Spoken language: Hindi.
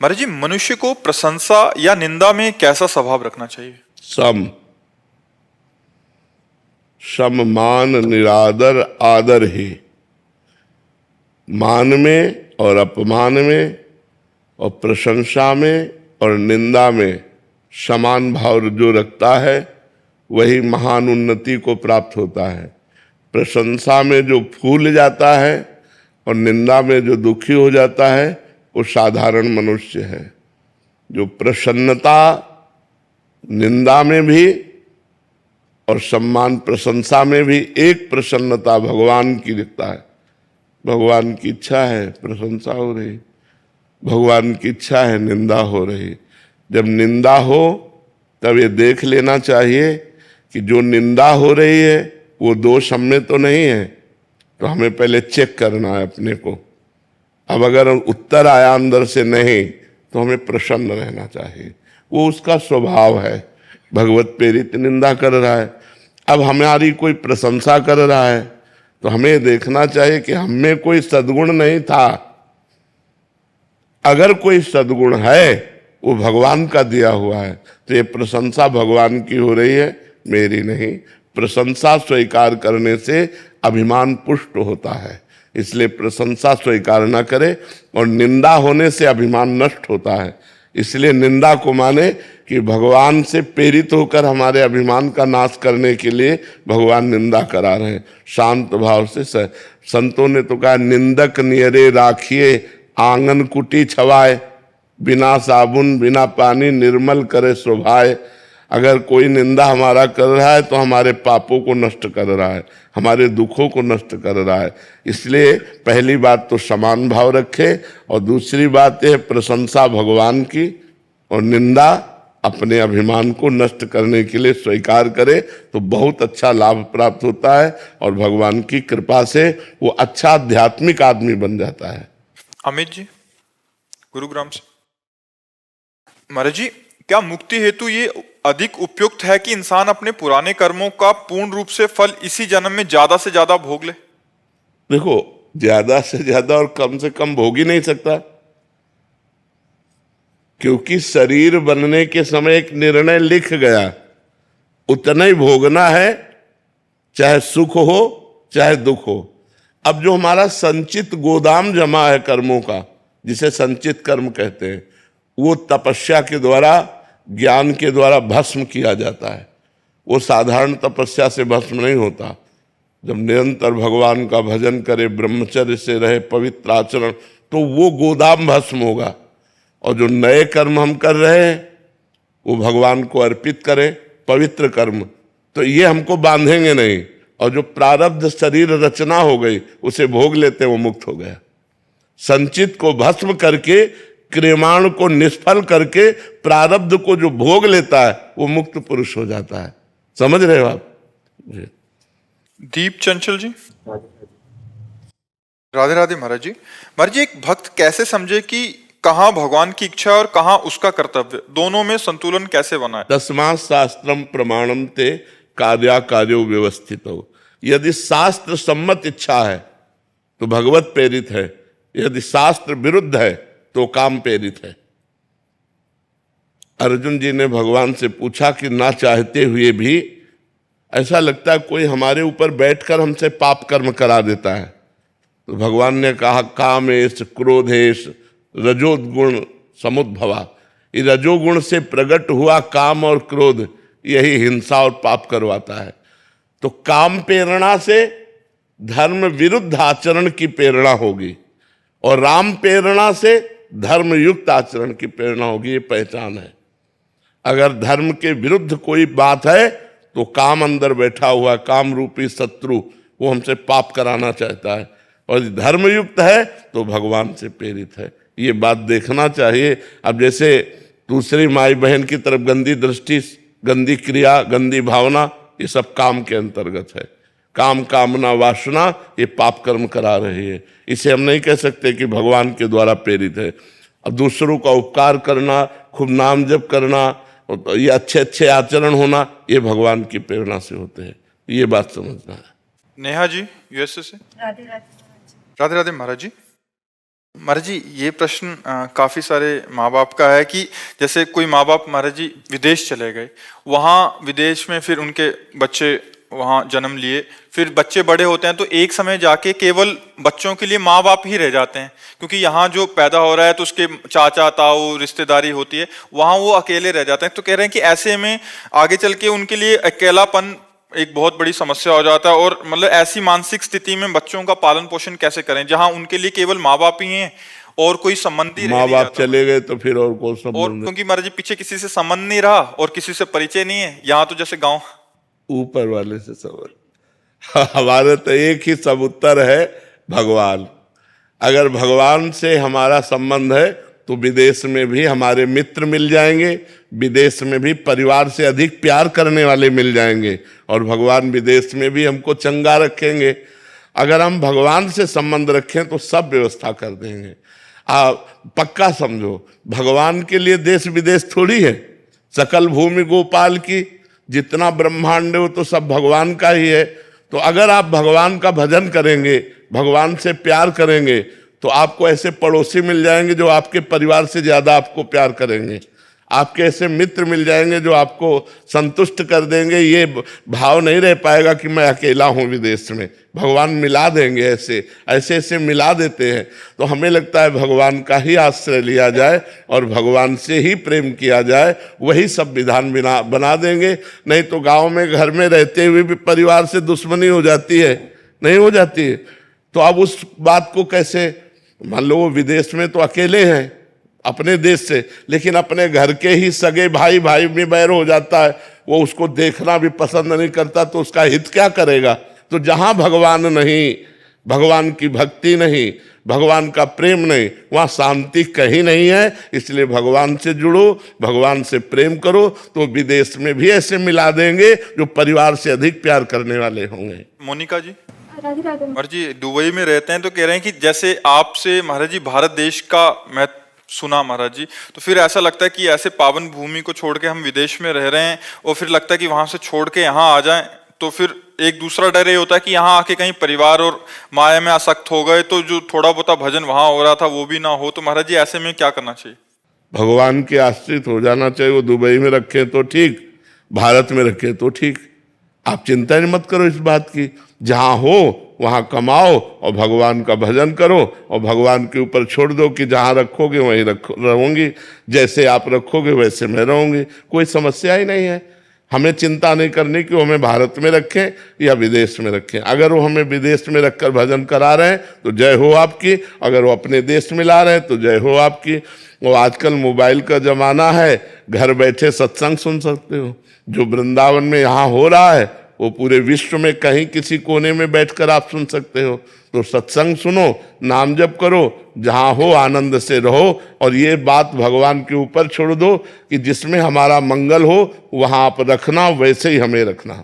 महाराज जी, मनुष्य को प्रशंसा या निंदा में कैसा स्वभाव रखना चाहिए? सम मान निरादर आदर ही। मान में और अपमान में और प्रशंसा में और निंदा में समान भाव जो रखता है वही महान उन्नति को प्राप्त होता है। प्रशंसा में जो फूल जाता है और निंदा में जो दुखी हो जाता है वो साधारण मनुष्य है। जो प्रसन्नता निंदा में भी और सम्मान प्रशंसा में भी, एक प्रसन्नता भगवान की दिखता है। भगवान की इच्छा है प्रशंसा हो रही, भगवान की इच्छा है निंदा हो रही। जब निंदा हो तब ये देख लेना चाहिए कि जो निंदा हो रही है वो दोष हम में तो नहीं है, तो हमें पहले चेक करना है अपने को। अब अगर उत्तर आया अंदर से नहीं तो हमें प्रसन्न रहना चाहिए, वो उसका स्वभाव है। भगवत प्रेरित निंदा कर रहा है, अब हमारी कोई प्रशंसा कर रहा है तो हमें देखना चाहिए कि हम में कोई सद्गुण नहीं था। अगर कोई सद्गुण है वो भगवान का दिया हुआ है, तो ये प्रशंसा भगवान की हो रही है, मेरी नहीं। प्रशंसा स्वीकार करने से अभिमान पुष्ट होता है, इसलिए प्रशंसा स्वीकार न करे। और निंदा होने से अभिमान नष्ट होता है, इसलिए निंदा को माने कि भगवान से प्रेरित होकर हमारे अभिमान का नाश करने के लिए भगवान निंदा करा रहे हैं। शांत भाव से संतों ने तो कहा, निंदक नियरे राखिए आंगन कुटी छवाए, बिना साबुन बिना पानी निर्मल करे शोभाए। अगर कोई निंदा हमारा कर रहा है तो हमारे पापों को नष्ट कर रहा है, हमारे दुखों को नष्ट कर रहा है। इसलिए पहली बात तो समान भाव रखे, और दूसरी बात है प्रशंसा भगवान की, और निंदा अपने अभिमान को नष्ट करने के लिए स्वीकार करे तो बहुत अच्छा लाभ प्राप्त होता है, और भगवान की कृपा से वो अच्छा आध्यात्मिक आदमी बन जाता है। अमित जी, गुरुग्राम से। महाराज जी, क्या मुक्ति हेतु ये अधिक उपयुक्त है कि इंसान अपने पुराने कर्मों का पूर्ण रूप से फल इसी जन्म में ज्यादा से ज्यादा भोग ले? देखो, ज्यादा से ज्यादा और कम से कम भोग ही नहीं सकता, क्योंकि शरीर बनने के समय एक निर्णय लिख गया, उतना ही भोगना है, चाहे सुख हो चाहे दुख हो। अब जो हमारा संचित गोदाम जमा है कर्मों का, जिसे संचित कर्म कहते हैं, वो तपस्या के द्वारा ज्ञान के द्वारा भस्म किया जाता है। वो साधारण तपस्या से भस्म नहीं होता। जब निरंतर भगवान का भजन करे, ब्रह्मचर्य से रहे, पवित्र आचरण, तो वो गोदाम भस्म होगा। और जो नए कर्म हम कर रहे हैं वो भगवान को अर्पित करें, पवित्र कर्म, तो ये हमको बांधेंगे नहीं। और जो प्रारब्ध शरीर रचना हो गई उसे भोग लेते हैं, वो मुक्त हो गया। संचित को भस्म करके, क्रियमाण को निष्फल करके, प्रारब्ध को जो भोग लेता है वो मुक्त पुरुष हो जाता है। समझ रहे हो आप जी? दीप चंचल जी, राधे राधे। महाराज जी, एक भक्त कैसे समझे कि कहाँ भगवान की इच्छा और कहाँ उसका कर्तव्य, दोनों में संतुलन कैसे बनाए? तस्मात् शास्त्रम प्रमाणम ते कार्याकार्यो व्यवस्थितो। यदि शास्त्र सम्मत इच्छा है तो भगवत प्रेरित है, यदि शास्त्र विरुद्ध है तो काम प्रेरित है। अर्जुन जी ने भगवान से पूछा कि ना चाहते हुए भी ऐसा लगता है कोई हमारे ऊपर बैठकर हमसे पाप कर्म करा देता है, तो भगवान ने कहा, कामेश क्रोधेश रजोगुण समुद्भवा। ये रजोगुण से प्रकट हुआ काम और क्रोध, यही हिंसा और पाप करवाता है। तो काम प्रेरणा से धर्म विरुद्ध आचरण की प्रेरणा होगी, और राम प्रेरणा से धर्म युक्त आचरण की प्रेरणा होगी। ये पहचान है। अगर धर्म के विरुद्ध कोई बात है तो काम अंदर बैठा हुआ, काम रूपी शत्रु, वो हमसे पाप कराना चाहता है, और धर्म युक्त है तो भगवान से प्रेरित है। ये बात देखना चाहिए। अब जैसे दूसरी माई बहन की तरफ गंदी दृष्टि, गंदी क्रिया, गंदी भावना, ये सब काम के अंतर्गत है। काम कामना वासना ये पाप कर्म करा रही है। इसे हम नहीं कह सकते कि भगवान के द्वारा प्रेरित है। अब दूसरों का उपकार करना, खूब नाम जप करना, ये अच्छे अच्छे आचरण होना, ये भगवान की प्रेरणा से होते हैं। ये बात समझना है। नेहा जी, यूएसए से। राधे राधे। राधे राधे। महाराज जी, महाराज जी ये प्रश्न काफी सारे माँ बाप का है कि जैसे कोई माँ बाप महाराज जी विदेश चले गए, वहाँ विदेश में फिर उनके बच्चे वहाँ जन्म लिए, फिर बच्चे बड़े होते हैं तो एक समय जाके केवल बच्चों के लिए माँ बाप ही रह जाते हैं, क्योंकि यहाँ जो पैदा हो रहा है तो उसके चाचा ताऊ रिश्तेदारी होती है, वहाँ वो अकेले रह जाते हैं। तो कह रहे हैं कि ऐसे में आगे चल के उनके लिए अकेलापन एक बहुत बड़ी समस्या हो जाता है, और मतलब ऐसी मानसिक स्थिति में बच्चों का पालन पोषण कैसे करें जहां उनके लिए केवल माँ बाप ही हैं और कोई संबंध ही रह माँ नहीं बाप जाता। चले गए तो फिर और कौन और संबंध? क्योंकि महाराज जी पीछे किसी से संबंध नहीं रहा और किसी से परिचय नहीं है, यहाँ तो जैसे गांव ऊपर वाले से सवाल। हमारे तो एक ही सब उत्तर है, भगवान। अगर भगवान से हमारा संबंध है तो विदेश में भी हमारे मित्र मिल जाएंगे, विदेश में भी परिवार से अधिक प्यार करने वाले मिल जाएंगे, और भगवान विदेश में भी हमको चंगा रखेंगे। अगर हम भगवान से संबंध रखें तो सब व्यवस्था कर देंगे। पक्का समझो, भगवान के लिए देश विदेश थोड़ी है। सकल भूमि गोपाल की, जितना ब्रह्मांड हो तो सब भगवान का ही है। तो अगर आप भगवान का भजन करेंगे, भगवान से प्यार करेंगे, तो आपको ऐसे पड़ोसी मिल जाएंगे जो आपके परिवार से ज्यादा आपको प्यार करेंगे। आपके ऐसे मित्र मिल जाएंगे जो आपको संतुष्ट कर देंगे। ये भाव नहीं रह पाएगा कि मैं अकेला हूं विदेश में। भगवान मिला देंगे, ऐसे ऐसे ऐसे मिला देते हैं। तो हमें लगता है भगवान का ही आश्रय लिया जाए और भगवान से ही प्रेम किया जाए, वही सब विधान बना देंगे। नहीं तो गाँव में घर में रहते हुए भी परिवार से दुश्मनी हो जाती है, नहीं हो जाती है? तो अब उस बात को कैसे, मान लो वो विदेश में तो अकेले हैं अपने देश से, लेकिन अपने घर के ही सगे भाई भाई में बैर हो जाता है, वो उसको देखना भी पसंद नहीं करता, तो उसका हित क्या करेगा? तो जहां भगवान नहीं, भगवान की भक्ति नहीं, भगवान का प्रेम नहीं, वहां शांति कहीं नहीं है। इसलिए भगवान से जुड़ो, भगवान से प्रेम करो, तो विदेश में भी ऐसे मिला देंगे जो परिवार से अधिक प्यार करने वाले होंगे। मोनिका जी, महाराज जी दुबई में रहते हैं तो कह रहे हैं कि जैसे आपसे महाराज जी भारत देश का मैं सुना महाराज जी, तो फिर ऐसा लगता है कि ऐसे पावन भूमि को छोड़ के हम विदेश में रह रहे हैं, और फिर लगता है कि वहां से छोड़ के यहाँ आ जाएं, तो फिर एक दूसरा डर ये होता है कि यहाँ आके कहीं परिवार और माया में आसक्त हो गए तो जो थोड़ा बहुत भजन वहां हो रहा था वो भी ना हो। तो महाराज जी ऐसे में क्या करना चाहिए? भगवान के आश्रित हो जाना चाहिए। वो दुबई में रखे तो ठीक, भारत में रखे तो ठीक। आप चिंता मत करो इस बात की, जहां हो वहां कमाओ और भगवान का भजन करो, और भगवान के ऊपर छोड़ दो कि जहां रखोगे वहीं रहूंगी, जैसे आप रखोगे वैसे मैं रहूंगी। कोई समस्या ही नहीं है। हमें चिंता नहीं करनी कि वो हमें भारत में रखें या विदेश में रखें। अगर वो हमें विदेश में रखकर भजन करा रहे हैं तो जय हो आपकी, अगर वो अपने देश में ला रहे हैं तो जय हो आपकी। वो आजकल मोबाइल का जमाना है, घर बैठे सत्संग सुन सकते हो। जो वृंदावन में यहाँ हो रहा है वो पूरे विश्व में कहीं किसी कोने में बैठकर आप सुन सकते हो। तो सत्संग सुनो, नाम जप करो, जहाँ हो आनंद से रहो, और ये बात भगवान के ऊपर छोड़ दो कि जिसमें हमारा मंगल हो वहाँ आप रखना, वैसे ही हमें रखना।